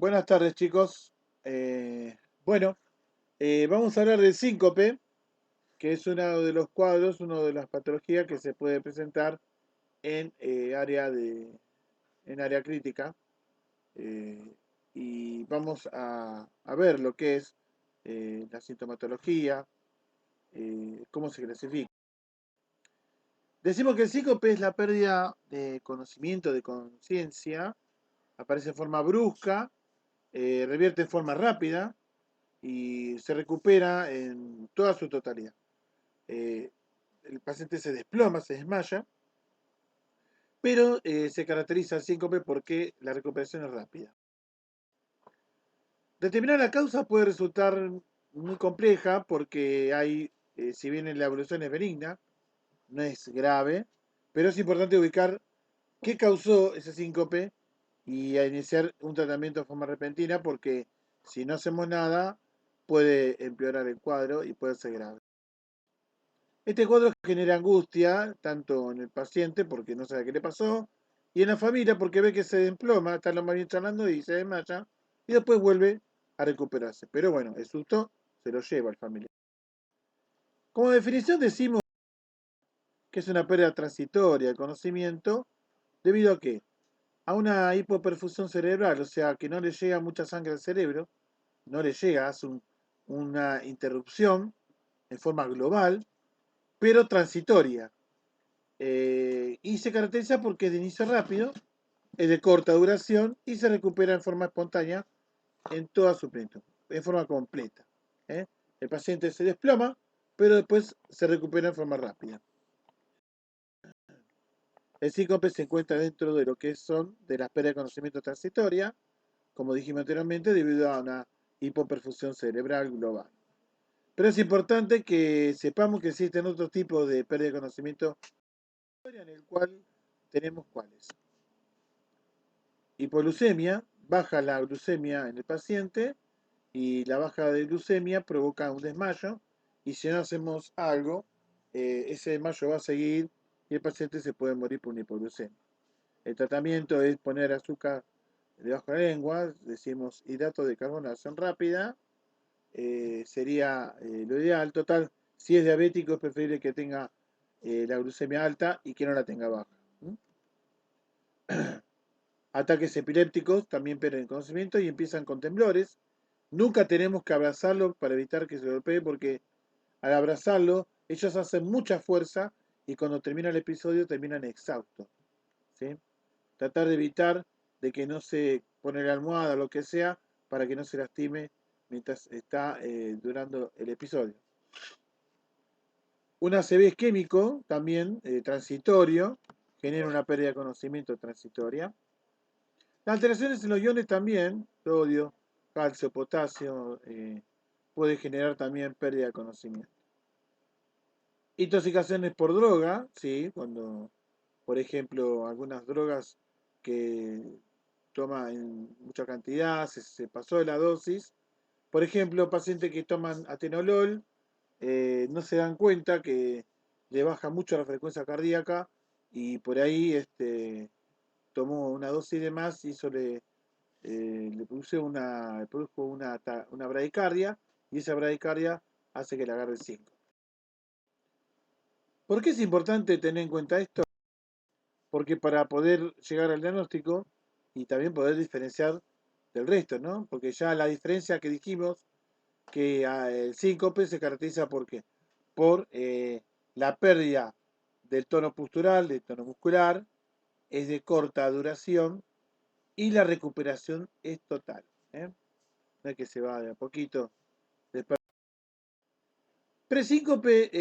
Buenas tardes, chicos. Eh, bueno, vamos a hablar del síncope, que es uno de los cuadros, una de las patologías que se puede presentar en área crítica. eh, y vamos a ver lo que es la sintomatología, cómo se clasifica. Decimos que el síncope es la pérdida de conocimiento, de conciencia, aparece en forma brusca, revierte en forma rápida y se recupera en toda su totalidad. Eh, el paciente se desploma, se desmaya, pero se caracteriza el síncope porque la recuperación es rápida. Determinar la causa puede resultar muy compleja porque si bien la evolución es benigna, no es grave, pero es importante ubicar qué causó ese síncope y a iniciar un tratamiento de forma repentina porque si no hacemos nada puede empeorar el cuadro y puede ser grave. Este cuadro genera angustia tanto en el paciente porque no sabe qué le pasó y en la familia porque ve que se desploma, está lo más bien charlando y se desmaya y después vuelve a recuperarse. Pero bueno, el susto se lo lleva al familiar. Como definición decimos que es una pérdida transitoria de conocimiento debido a que a una hipoperfusión cerebral, o sea que no le llega mucha sangre al cerebro, no le llega, hace una interrupción en forma global, pero transitoria. Y se caracteriza porque es de inicio rápido, es de corta duración y se recupera en forma espontánea en toda su plenitud, en forma completa. ¿eh? El paciente se desploma, pero después se recupera en forma rápida. El síncope se encuentra dentro de lo que son de las pérdidas de conocimiento transitoria, como dijimos anteriormente, debido a una hipoperfusión cerebral global. Pero es importante que sepamos que existen otros tipos de pérdida de conocimiento en el cual tenemos cuáles. Hipoglucemia, baja la glucemia en el paciente y la baja de glucemia provoca un desmayo y si no hacemos algo, ese desmayo va a seguir y el paciente se puede morir por una hipoglucemia. El tratamiento es poner azúcar debajo de la lengua, decimos hidrato de carbonación rápida, sería lo ideal. Total, si es diabético es preferible que tenga la glucemia alta y que no la tenga baja. Ataques epilépticos también pierden conocimiento y empiezan con temblores. Nunca tenemos que abrazarlo para evitar que se golpee porque al abrazarlo ellos hacen mucha fuerza y cuando termina el episodio terminan exhaustos. ¿sí? Tratar de evitar de que no se pone la almohada o lo que sea para que no se lastime mientras está durando el episodio. Un ACV isquémico también transitorio genera una pérdida de conocimiento transitoria. Las alteraciones en los iones también, sodio, calcio, potasio, puede generar también pérdida de conocimiento. Intoxicaciones por droga, sí, cuando, por ejemplo, algunas drogas que toma en mucha cantidad, se pasó de la dosis. Por ejemplo, pacientes que toman atenolol no se dan cuenta que le baja mucho la frecuencia cardíaca y por ahí tomó una dosis de más y eso le produjo una bradicardia y esa bradicardia hace que le agarre el 5. ¿Por qué es importante tener en cuenta esto? Porque para poder llegar al diagnóstico y también poder diferenciar del resto, ¿no? Porque ya la diferencia que dijimos que el síncope se caracteriza ¿por qué? Por la pérdida del tono postural, del tono muscular, es de corta duración y la recuperación es total. No es que se va de a poquito. Presíncope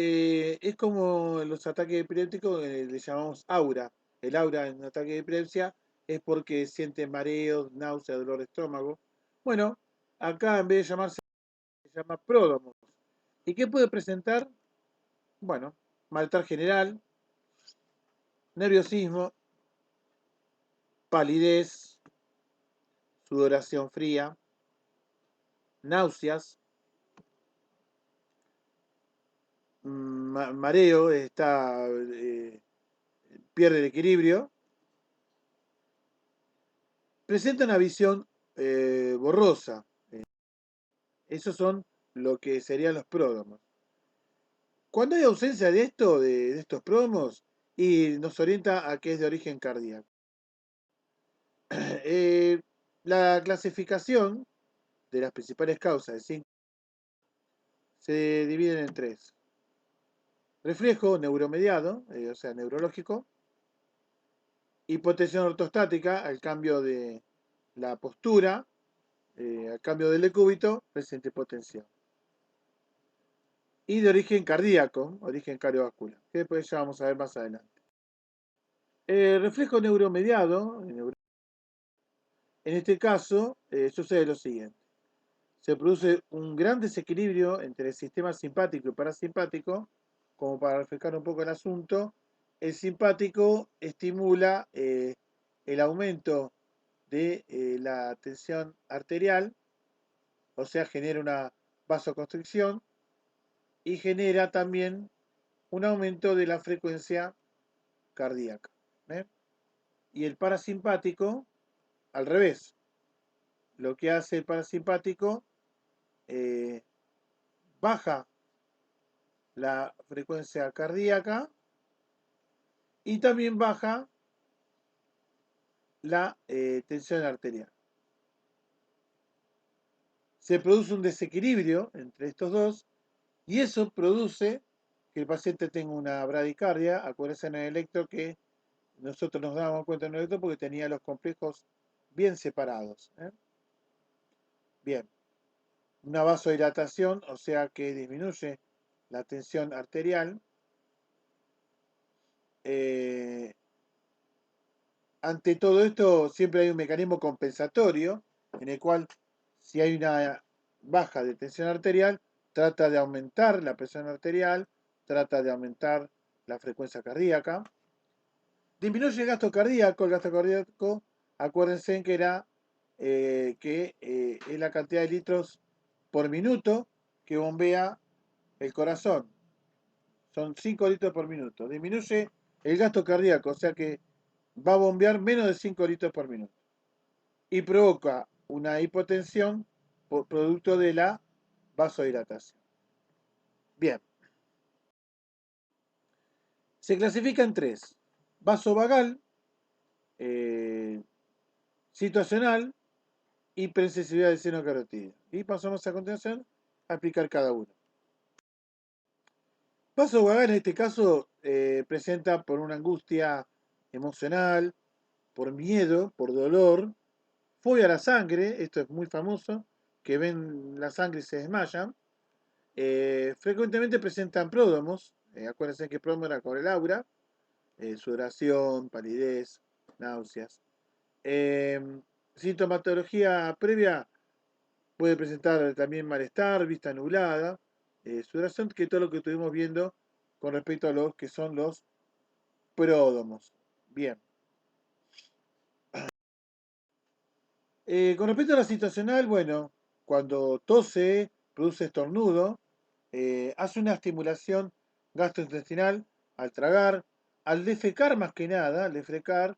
es como los ataques epilépticos, le llamamos aura. El aura en un ataque de epilepsia es porque siente mareos, náusea, dolor de estómago. Bueno, acá en vez de llamarse, se llama pródromos. ¿Y qué puede presentar? Bueno, malestar general, nerviosismo, palidez, sudoración fría, náuseas, mareo, pierde el equilibrio, presenta una visión borrosa. Esos son lo que serían los pródromos. Cuando hay ausencia de esto, de estos pródromos, y nos orienta a que es de origen cardíaco. Eh, la clasificación de las principales causas de SINC se dividen en tres. Reflejo neuromediado, o sea, neurológico. Hipotensión ortostática, al cambio de la postura, al cambio del decúbito, presente hipotensión. Y de origen cardíaco, origen cardiovascular, que después ya vamos a ver más adelante. Reflejo neuromediado, en este caso, sucede lo siguiente. Se produce un gran desequilibrio entre el sistema simpático y parasimpático. Como para refrescar un poco el asunto, el simpático estimula el aumento de la tensión arterial, o sea, genera una vasoconstricción y genera también un aumento de la frecuencia cardíaca. ¿eh? Y el parasimpático, al revés. Lo que hace el parasimpático, eh, baja la frecuencia cardíaca y también baja la tensión arterial. Se produce un desequilibrio entre estos dos y eso produce que el paciente tenga una bradicardia. Acuérdense en el electro que nosotros nos dábamos cuenta en el electro porque tenía los complejos bien separados. Bien, una vasodilatación, o sea que disminuye la tensión arterial. Eh, Ante todo esto siempre hay un mecanismo compensatorio en el cual si hay una baja de tensión arterial, trata de aumentar la presión arterial, trata de aumentar la frecuencia cardíaca. Disminuye el gasto cardíaco, acuérdense que era es la cantidad de litros por minuto que bombea el corazón. Son 5 litros por minuto. Disminuye el gasto cardíaco, o sea que va a bombear menos de 5 litros por minuto. Y provoca una hipotensión por producto de la vasodilatación. Bien, se clasifica en tres: vasovagal, eh, situacional y hipersensibilidad del seno carotídeo. Y pasamos a continuación a explicar cada uno. Vasovagal en este caso presenta por una angustia emocional, por miedo, por dolor, fobia a la sangre, esto es muy famoso, que ven la sangre y se desmayan. Frecuentemente presentan pródromos, acuérdense que pródromo era con el aura, sudoración, palidez, náuseas. Eh, Sintomatología previa puede presentar también malestar, vista nublada, sudoración, que todo lo que estuvimos viendo con respecto a los que son los pródromos. Bien. Con respecto a la situacional, bueno, cuando tose, produce estornudo, hace una estimulación gastrointestinal al tragar, al defecar más que nada, al defecar,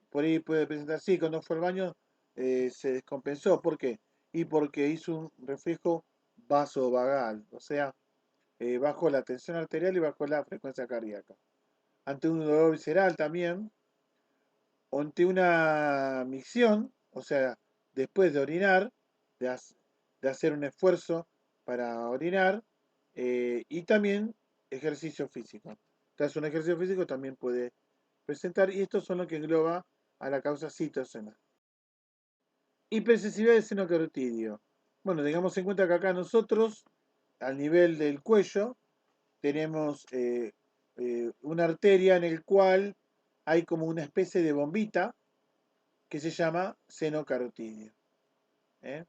por ahí puede presentar, sí, cuando fue al baño se descompensó. ¿Por qué? Y porque hizo un reflejo vasovagal, o sea, bajó la tensión arterial y bajó la frecuencia cardíaca. Ante un dolor visceral también, ante una micción, o sea, después de orinar, de, de hacer un esfuerzo para orinar, y también ejercicio físico. Tras un ejercicio físico también puede presentar, y estos son los que engloba a la causa citosena. Hipersensibilidad del seno carotidio. Bueno, tengamos en cuenta que acá nosotros, al nivel del cuello, tenemos una arteria en el cual hay como una especie de bombita que se llama seno carotidio. ¿eh?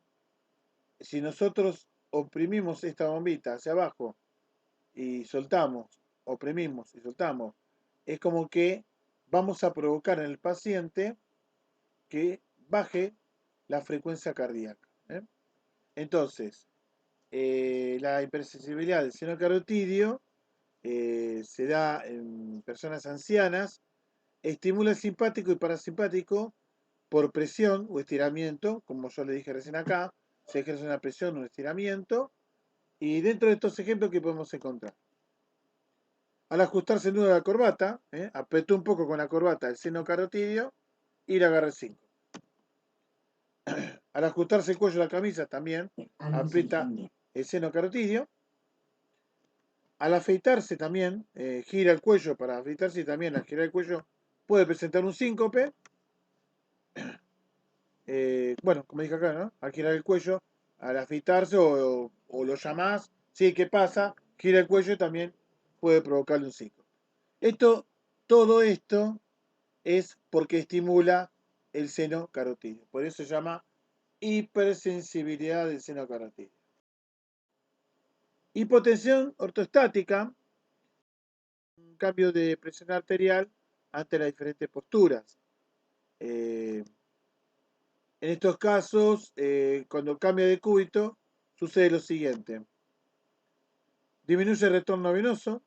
Si nosotros oprimimos esta bombita hacia abajo y soltamos, oprimimos y soltamos, es como que vamos a provocar en el paciente que baje la frecuencia cardíaca. Entonces, la hipersensibilidad del seno carotidio se da en personas ancianas, estimula el simpático y parasimpático por presión o estiramiento, como yo le dije recién acá, se ejerce una presión o un estiramiento. Y dentro de estos ejemplos, ¿qué podemos encontrar? Al ajustarse el nudo de la corbata, apretó un poco con la corbata el seno carotidio y le agarré 5. Al ajustarse el cuello de la camisa también aprieta el seno carotidio. Al afeitarse también, gira el cuello para afeitarse y también al girar el cuello puede presentar un síncope. Bueno, como dije acá, ¿no? Al girar el cuello, al afeitarse o lo llamás, sí, ¿qué pasa? Gira el cuello y también puede provocarle un síncope. Todo esto es porque estimula el seno carotidio. Por eso se llama hipersensibilidad del seno carotidio. Hipotensión ortostática, un cambio de presión arterial ante las diferentes posturas. En estos casos, cuando cambia de cúbito, sucede lo siguiente. Disminuye el retorno venoso,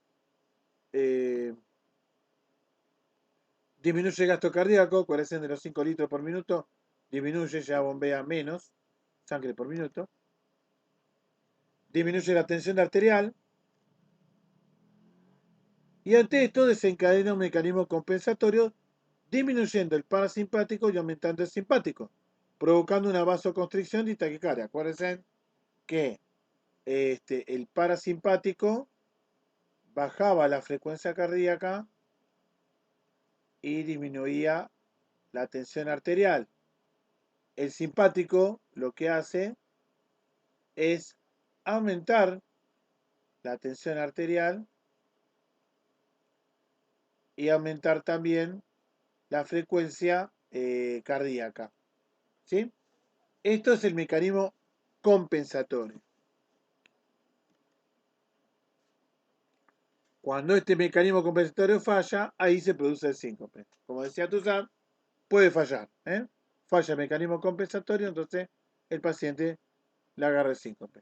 eh, disminuye el gasto cardíaco, cohesión de los 5 litros por minuto, disminuye, ya bombea menos sangre por minuto. Disminuye la tensión arterial. Y ante esto desencadena un mecanismo compensatorio disminuyendo el parasimpático y aumentando el simpático, provocando una vasoconstricción y taquicardia. Acuérdense que el parasimpático bajaba la frecuencia cardíaca y disminuía la tensión arterial. El simpático lo que hace es aumentar la tensión arterial y aumentar también la frecuencia cardíaca. ¿Sí? Esto es el mecanismo compensatorio. Cuando este mecanismo compensatorio falla, ahí se produce el síncope. Como decía Toussaint, puede fallar. Falla el mecanismo compensatorio, entonces el paciente le agarra el síncope.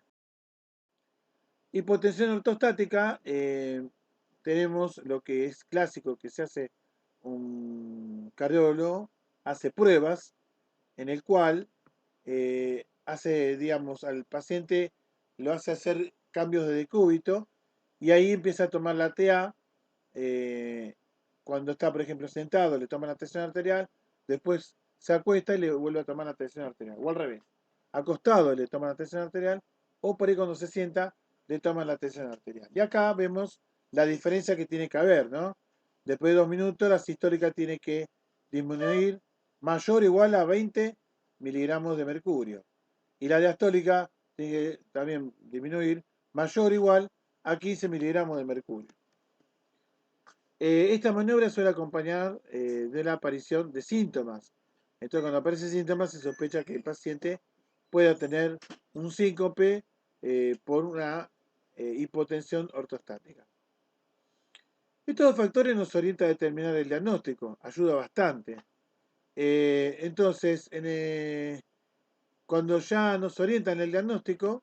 Hipotensión ortostática, tenemos lo que es clásico, que se hace un cardiólogo, hace pruebas en el cual hace, digamos, al paciente lo hace hacer cambios de decúbito y ahí empieza a tomar la TA. Cuando está, por ejemplo, sentado, le toma la tensión arterial, después se acuesta y le vuelve a tomar la tensión arterial, o al revés. Acostado le toma la tensión arterial, o por ahí cuando se sienta, le toma la tensión arterial. Y acá vemos la diferencia que tiene que haber, ¿no? Después de 2 minutos, la sistólica tiene que disminuir mayor o igual a 20 miligramos de mercurio. Y la diastólica tiene que también disminuir mayor o igual a 15 miligramos de mercurio. Esta maniobra suele acompañar de la aparición de síntomas. Entonces, cuando aparecen síntomas, se sospecha que el paciente pueda tener un síncope por una hipotensión ortostática. Estos factores nos orientan a determinar el diagnóstico, ayuda bastante. Entonces, cuando ya nos orientan el diagnóstico,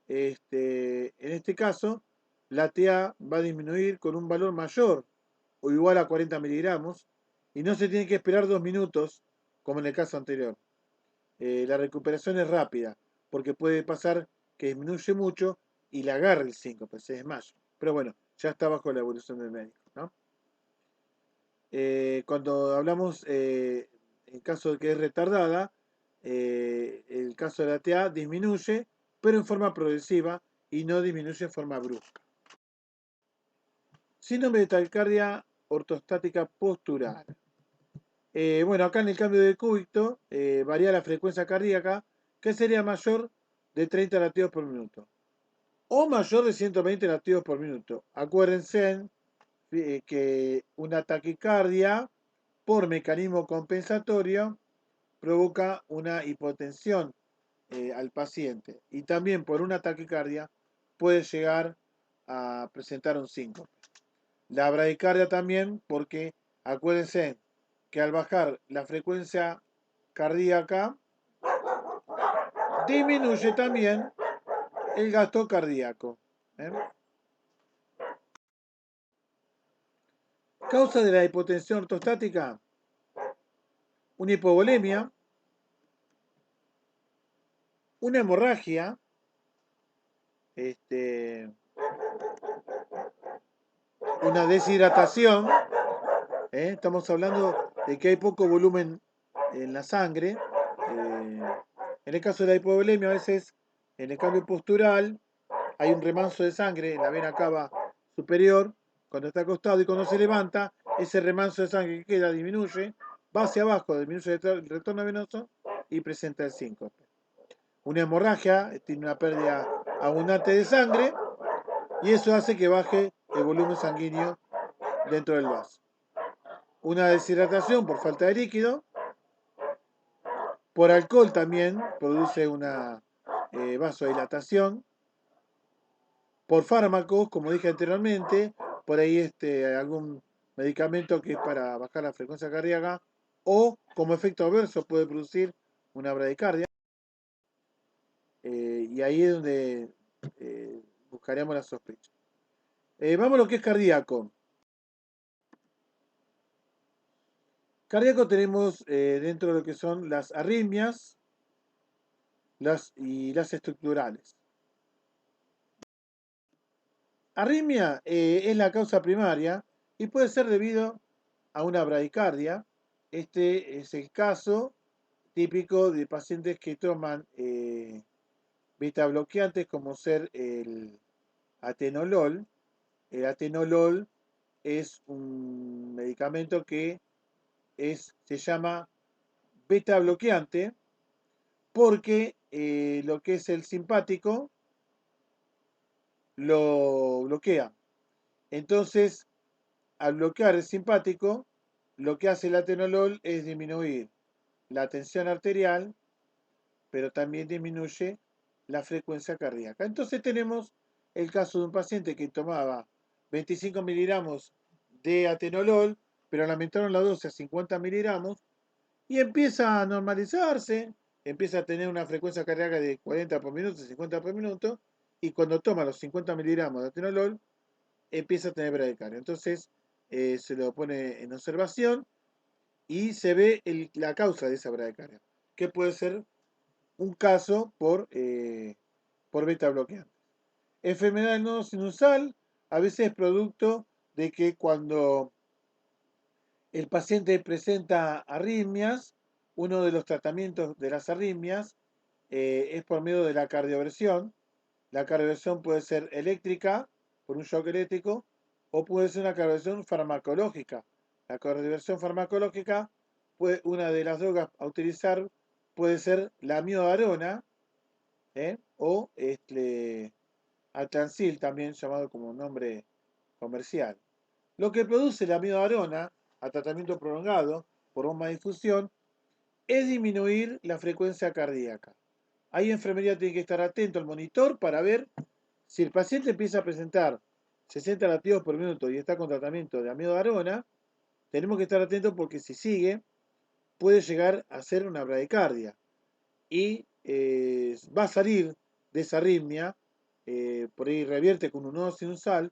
en este caso, la TA va a disminuir con un valor mayor o igual a 40 miligramos y no se tiene que esperar 2 minutos como en el caso anterior. La recuperación es rápida porque puede pasar que disminuye mucho y le agarre el síncope, se desmaya. Pero bueno, ya está bajo la evolución del médico, ¿no? Cuando hablamos en caso de que es retardada, el caso de la TA disminuye, pero en forma progresiva y no disminuye en forma brusca. Síndrome de taquicardia ortostática postural. Bueno, acá en el cambio de cúbito varía la frecuencia cardíaca, que sería mayor de 30 latidos por minuto o mayor de 120 latidos por minuto. Acuérdense que una taquicardia por mecanismo compensatorio provoca una hipotensión al paciente y también por una taquicardia puede llegar a presentar un síncope. La bradicardia también porque acuérdense que al bajar la frecuencia cardíaca disminuye también el gasto cardíaco. ¿eh? Causa de la hipotensión ortostática. una hipovolemia, una hemorragia, este, una deshidratación, estamos hablando de que hay poco volumen en la sangre. En el caso de la hipovolemia, a veces en el cambio postural hay un remanso de sangre en la vena cava superior cuando está acostado, y cuando se levanta, ese remanso de sangre que queda disminuye, va hacia abajo, disminuye el retorno venoso y presenta el síncope. Una hemorragia tiene una pérdida abundante de sangre y eso hace que baje el volumen sanguíneo dentro del vaso. Una deshidratación por falta de líquido, por alcohol también produce una vasodilatación, por fármacos, como dije anteriormente, por ahí algún medicamento que es para bajar la frecuencia cardíaca, o como efecto adverso puede producir una bradicardia, y ahí es donde buscaríamos la sospecha. Vamos a lo que es cardíaco. Cardíaco tenemos dentro de lo que son las arritmias y las estructurales. Arritmia es la causa primaria y puede ser debido a una bradicardia. Este es el caso típico de pacientes que toman beta bloqueantes como ser el atenolol. El atenolol es un medicamento que se llama beta bloqueante porque lo que es el simpático lo bloquea. Entonces, al bloquear el simpático, lo que hace el atenolol es disminuir la tensión arterial, pero también disminuye la frecuencia cardíaca. Entonces tenemos el caso de un paciente que tomaba 25 miligramos de atenolol, pero le aumentaron la dosis a 50 miligramos y empieza a normalizarse, empieza a tener una frecuencia cardíaca de 40 por minuto, 50 por minuto, y cuando toma los 50 miligramos de atenolol, empieza a tener bradicardia. Entonces se lo pone en observación y se ve la causa de esa bradicardia, que puede ser un caso por beta bloqueante. Enfermedad del nodo sinusal, a veces es producto de que cuando el paciente presenta arritmias, uno de los tratamientos de las arritmias es por medio de la cardioversión. La cardioversión puede ser eléctrica, por un shock eléctrico, o puede ser una cardioversión farmacológica. La cardioversión farmacológica, una de las drogas a utilizar puede ser la amiodarona, o Atlansil, también llamado como nombre comercial. Lo que produce la amiodarona a tratamiento prolongado por bomba de difusión es disminuir la frecuencia cardíaca. Ahí enfermería tiene que estar atento al monitor para ver si el paciente empieza a presentar 60 latidos por minuto y está con tratamiento de amiodarona. Tenemos que estar atentos porque si sigue puede llegar a ser una bradicardia y va a salir de esa arritmia, por ahí revierte con un nodo sinusal,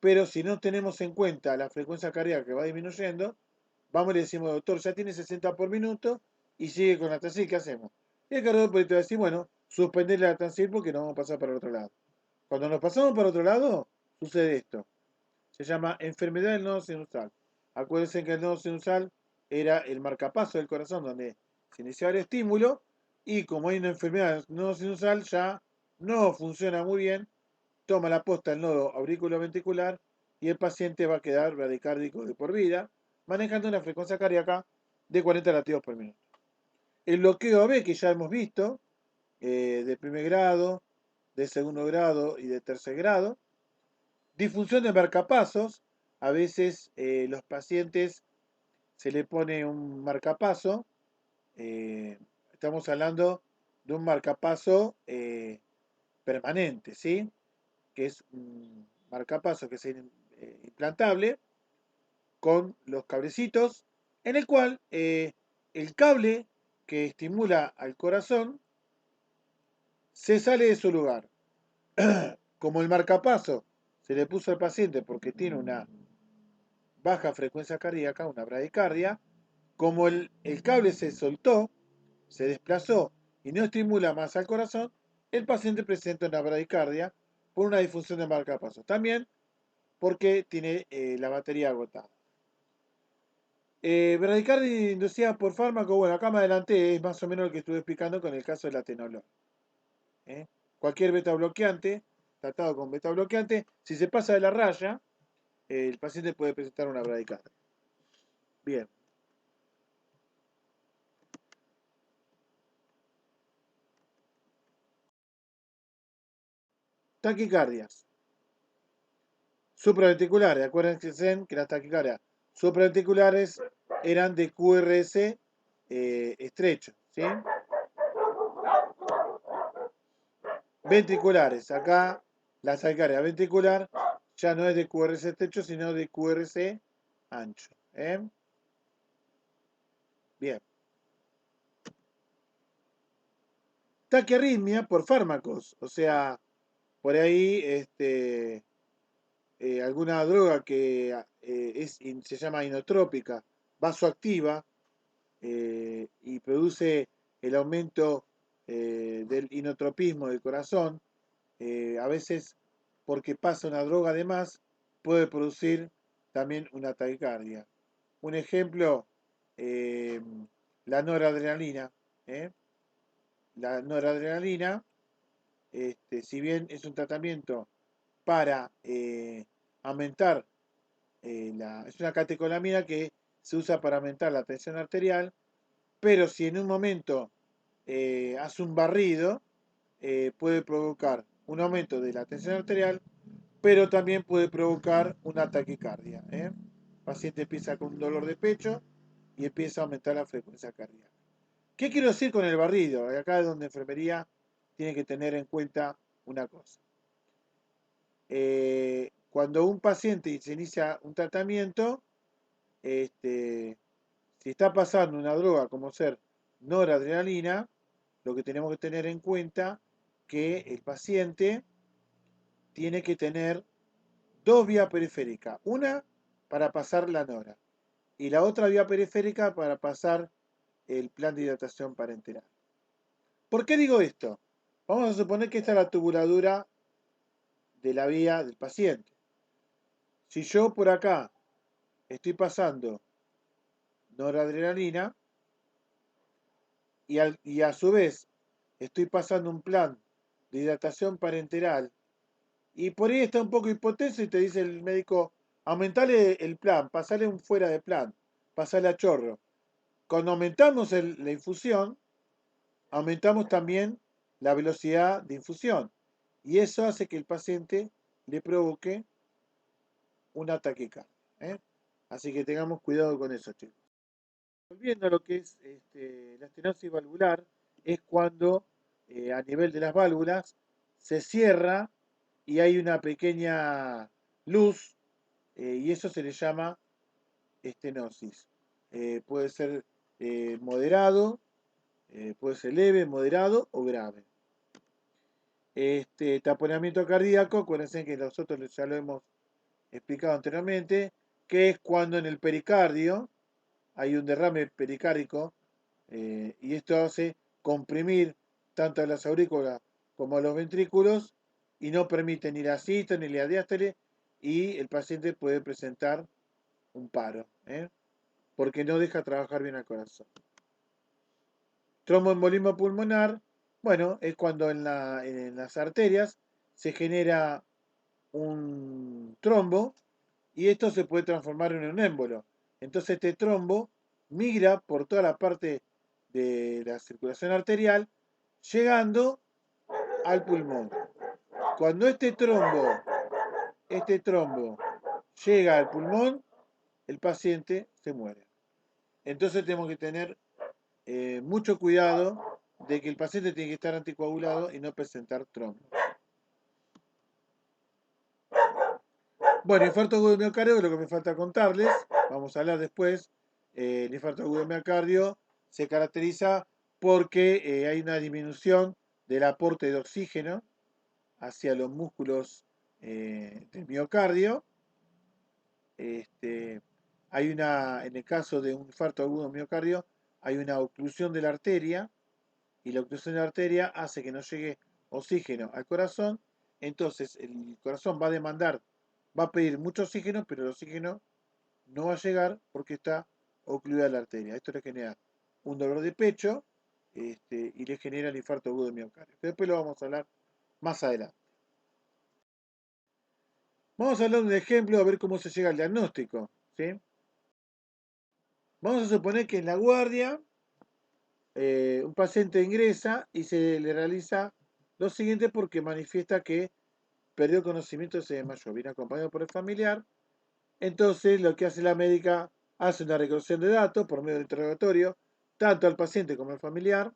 pero si no tenemos en cuenta la frecuencia cardíaca que va disminuyendo, vamos y le decimos, doctor, ya tiene 60 por minuto y sigue con la Atacil, ¿qué hacemos? Y el cardiólogo te va a decir, bueno, suspenderle la Atacil porque nos vamos a pasar para el otro lado. Cuando nos pasamos para otro lado, sucede esto. Se llama enfermedad del nodo sinusal. Acuérdense que el nodo sinusal era el marcapaso del corazón donde se iniciaba el estímulo y como hay una enfermedad del nodo sinusal ya no funciona muy bien, toma la posta el nodo auriculoventricular y el paciente va a quedar bradicárdico de por vida, manejando una frecuencia cardíaca de 40 latidos por minuto. El bloqueo AB que ya hemos visto, de primer grado, de segundo grado y de tercer grado. Disfunción de marcapasos. A veces los pacientes se le pone un marcapaso. Estamos hablando de un marcapaso permanente, ¿sí? Que es un marcapaso que es implantable con los cablecitos, en el cual el cable que estimula al corazón se sale de su lugar. Como el marcapaso se le puso al paciente porque tiene una baja frecuencia cardíaca, una bradicardia, Como el cable se soltó, se desplazó y no estimula más al corazón, el paciente presenta una bradicardia por una disfunción de marcapasos. También porque tiene la batería agotada. Bradicardia inducida por fármaco, bueno, acá me adelanté, es más o menos lo que estuve explicando con el caso del atenolol. ¿Eh? Cualquier beta bloqueante, tratado con beta bloqueante, si se pasa de la raya, el paciente puede presentar una bradicardia. Bien. Taquicardias. Supraventriculares. Acuérdense que las taquicardias supraventriculares eran de QRS estrecho. ¿Sí? Ventriculares. Acá la taquicardia ventricular ya no es de QRS estrecho, sino de QRS ancho. ¿Eh? Bien. Taquiarritmia por fármacos. O sea, por ahí alguna droga que se llama inotrópica, vasoactiva, y produce el aumento del inotropismo del corazón, a veces porque pasa una droga de más, puede producir también una taquicardia. Un ejemplo, eh, la noradrenalina. ¿eh? La noradrenalina, si bien es un tratamiento para aumentar, es una catecolamina que se usa para aumentar la tensión arterial, pero si en un momento hace un barrido, puede provocar un aumento de la tensión arterial, pero también puede provocar una taquicardia. El paciente empieza con un dolor de pecho y empieza a aumentar la frecuencia cardíaca. ¿Qué quiero decir con el barrido? Acá es donde enfermería tiene que tener en cuenta una cosa. Cuando un paciente se inicia un tratamiento, si está pasando una droga como ser noradrenalina, lo que tenemos que tener en cuenta que el paciente tiene que tener dos vías periféricas, una para pasar la nora y la otra vía periférica para pasar el plan de hidratación parenteral. ¿Por qué digo esto? Vamos a suponer que esta es la tubuladura de la vía del paciente. Si yo por acá estoy pasando noradrenalina y a su vez estoy pasando un plan de hidratación parenteral y por ahí está un poco hipotenso y te dice el médico, aumentale el plan, pasale un fuera de plan, pasale a chorro. Cuando aumentamos la infusión, aumentamos también la velocidad de infusión y eso hace que el paciente le provoque un ataque cardíaco. ¿eh? Así que tengamos cuidado con eso, chicos. Volviendo a lo que es la estenosis valvular, es cuando a nivel de las válvulas se cierra y hay una pequeña luz y eso se le llama estenosis. Puede ser moderado, puede ser leve, moderado o grave. Taponamiento cardíaco, acuérdense que nosotros ya lo hemos explicado anteriormente, que es cuando en el pericardio hay un derrame pericárdico y esto hace comprimir tanto a las aurículas como a los ventrículos y no permite ni la sístole ni la diástole y el paciente puede presentar un paro, porque no deja trabajar bien al corazón. Tromboembolismo pulmonar, bueno, es cuando en las arterias se genera un trombo y esto se puede transformar en un émbolo. Entonces este trombo migra por toda la parte de la circulación arterial, llegando al pulmón. Cuando este trombo llega al pulmón, el paciente se muere. Entonces tenemos que tener mucho cuidado de que el paciente tiene que estar anticoagulado y no presentar trombo. Bueno, infarto agudo de miocardio, lo que me falta contarles, vamos a hablar después. El infarto agudo de miocardio se caracteriza porque hay una disminución del aporte de oxígeno hacia los músculos del miocardio. hay en el caso de un infarto agudo de miocardio, hay una oclusión de la arteria y la oclusión de la arteria hace que no llegue oxígeno al corazón, entonces el corazón va a demandar, va a pedir mucho oxígeno, pero el oxígeno no va a llegar porque está ocluida la arteria. Esto le genera un dolor de pecho y le genera el infarto agudo de miocardio. Después lo vamos a hablar más adelante. Vamos a hablar de un ejemplo a ver cómo se llega al diagnóstico. ¿Sí? Vamos a suponer que en la guardia un paciente ingresa y se le realiza lo siguiente porque manifiesta que perdió conocimiento, se desmayó. Viene acompañado por el familiar. Entonces lo que hace la médica hace una recolección de datos por medio del interrogatorio, tanto al paciente como al familiar,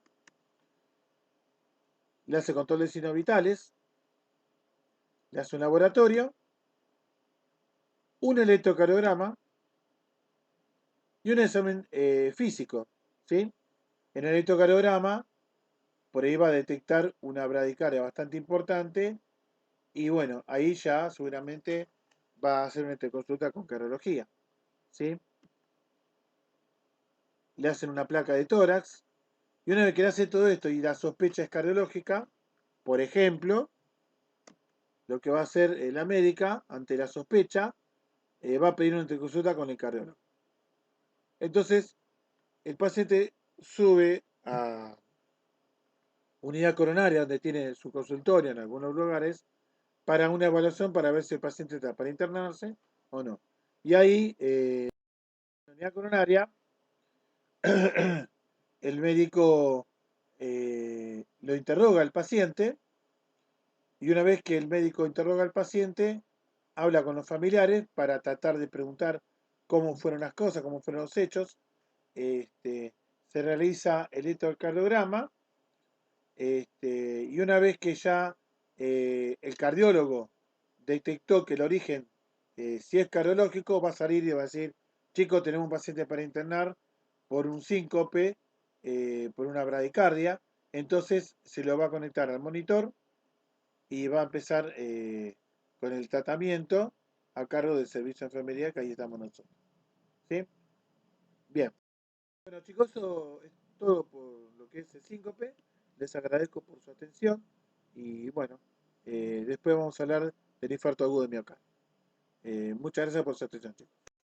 le hace control de signos vitales, le hace un laboratorio, un electrocardiograma y un examen físico. ¿Sí? En el electrocardiograma, por ahí va a detectar una bradicardia bastante importante y bueno, ahí ya seguramente va a hacer una interconsulta con cardiología. ¿Sí? Le hacen una placa de tórax y una vez que le hace todo esto y la sospecha es cardiológica, por ejemplo, lo que va a hacer la médica ante la sospecha va a pedir una interconsulta con el cardiólogo. Entonces, el paciente sube a unidad coronaria donde tiene su consultorio en algunos lugares para una evaluación para ver si el paciente está para internarse o no. Y ahí, en la unidad coronaria, el médico lo interroga al paciente y una vez que el médico interroga al paciente, habla con los familiares para tratar de preguntar cómo fueron las cosas, cómo fueron los hechos. Se realiza el electrocardiograma y una vez que ya el cardiólogo detectó que el origen, si es cardiológico, va a salir y va a decir, chicos, tenemos un paciente para internar por un síncope, por una bradicardia, entonces se lo va a conectar al monitor y va a empezar con el tratamiento a cargo del servicio de enfermería, que ahí estamos nosotros. ¿Sí? Bien. Bueno, chicos, eso es todo por lo que es el síncope. Les agradezco por su atención y bueno, después vamos a hablar del infarto agudo de miocardio. Muchas gracias por su atención, chicos.